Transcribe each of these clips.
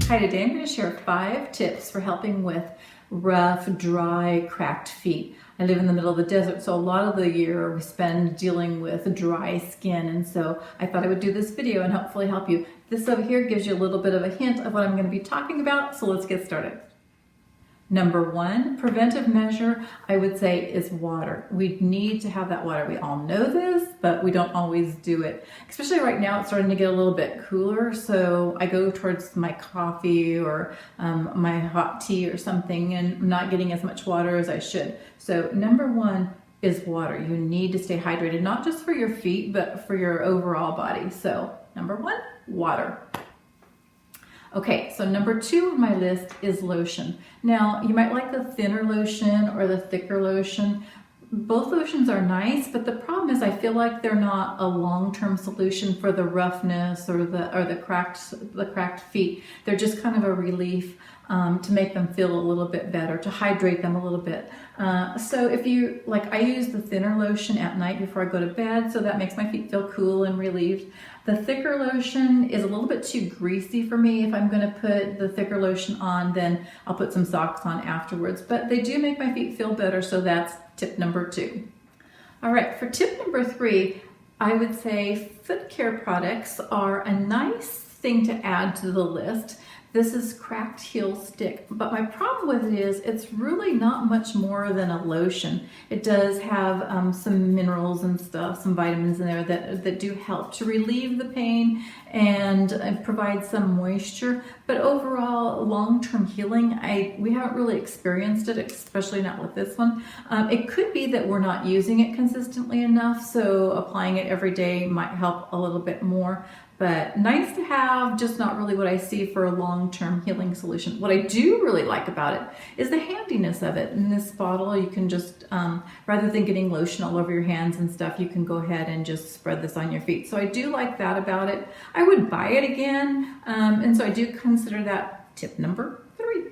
Hi, today I'm going to share 5 tips for helping with rough, dry, cracked feet. I live in the middle of the desert, so a lot of the year we spend dealing with dry skin, and so I thought I would do this video and hopefully help you. This over here gives you a little bit of a hint of what I'm going to be talking about, so let's get started. Number 1, preventive measure, I would say, is water. We need to have that water. We all know this, but we don't always do it. Especially right now, it's starting to get a little bit cooler, so I go towards my coffee or my hot tea or something, and I'm not getting as much water as I should. So number 1 is water. You need to stay hydrated, not just for your feet, but for your overall body. So number 1, water. Okay, so number 2 on my list is lotion. Now, you might like the thinner lotion or the thicker lotion. Both lotions are nice, but the problem is I feel like they're not a long-term solution for the roughness or the cracked feet. They're just kind of a relief to make them feel a little bit better, to hydrate them a little bit. So if you, like, I use the thinner lotion at night before I go to bed, so that makes my feet feel cool and relieved. The thicker lotion is a little bit too greasy for me. If I'm going to put the thicker lotion on, then I'll put some socks on afterwards. But they do make my feet feel better, so that's tip number 2. All right, for tip number 3, I would say foot care products are a nice thing to add to the list. This is cracked heel stick, but my problem with it is it's really not much more than a lotion. It does have some minerals and stuff, some vitamins in there that do help to relieve the pain and provide some moisture. But overall, long-term healing, we haven't really experienced it, especially not with this one. It could be that we're not using it consistently enough, so applying it every day might help a little bit more. But nice to have, just not really what I see for a long-term healing solution. What I do really like about it is the handiness of it. In this bottle, you can just, rather than getting lotion all over your hands and stuff, you can go ahead and just spread this on your feet. So I do like that about it. I would buy it again, and so I do consider that tip number 3.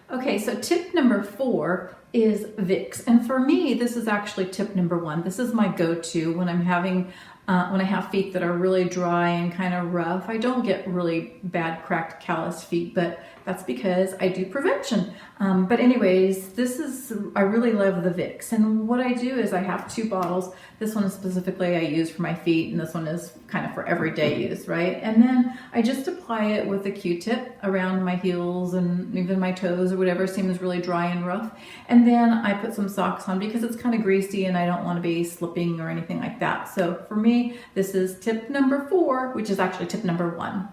Okay, so tip number 4 is Vicks. And for me, this is actually tip number 1. This is my go-to when I'm having when I have feet that are really dry and kind of rough. I don't get really bad cracked callus feet, but that's because I do prevention. But anyways, I really love the Vicks. And what I do is I have 2 bottles. This one is specifically I use for my feet, and this one is kind of for everyday use, right? And then I just apply it with a Q-tip around my heels and even my toes or whatever seems really dry and rough. And then I put some socks on because it's kind of greasy and I don't want to be slipping or anything like that. So for me, this is tip number 4, which is actually tip number 1.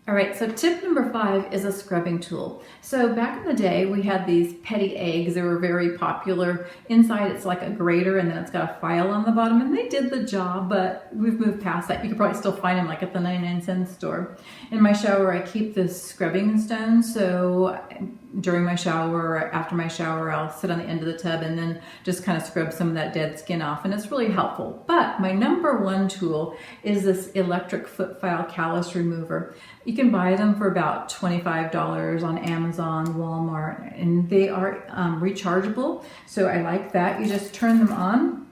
All right, so tip number 5 is a scrubbing tool. So back in the day, we had these petty eggs. They were very popular. Inside, it's like a grater, and then it's got a file on the bottom, and they did the job, but we've moved past that. You could probably still find them like at the 99-cent store. In my shower, I keep this scrubbing stone, so during my shower or after my shower, I'll sit on the end of the tub and then just kind of scrub some of that dead skin off, and it's really helpful. But my number 1 tool is this electric foot file callus remover. You can buy them for about $25 on Amazon, Walmart, and they are rechargeable, so I like that. You just turn them on,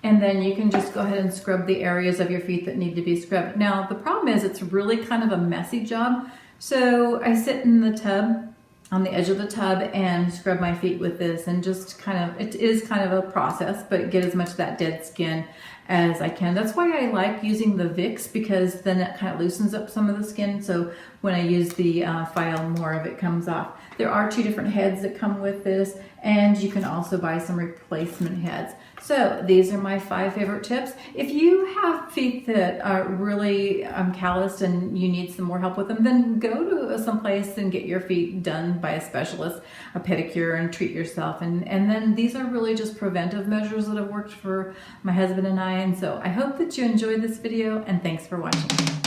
and then you can just go ahead and scrub the areas of your feet that need to be scrubbed. Now, the problem is it's really kind of a messy job. So I sit in the tub, on the edge of the tub, and scrub my feet with this, and just it is kind of a process, but get as much of that dead skin as I can. That's why I like using the Vicks, because then it kind of loosens up some of the skin. So when I use the file, more of it comes off. There are 2 different heads that come with this, and you can also buy some replacement heads. So these are my 5 favorite tips. If you have feet that are really calloused and you need some more help with them, then go to someplace and get your feet done by a specialist, a pedicure, and treat yourself. And then these are really just preventive measures that have worked for my husband and I. And so I hope that you enjoyed this video, and thanks for watching.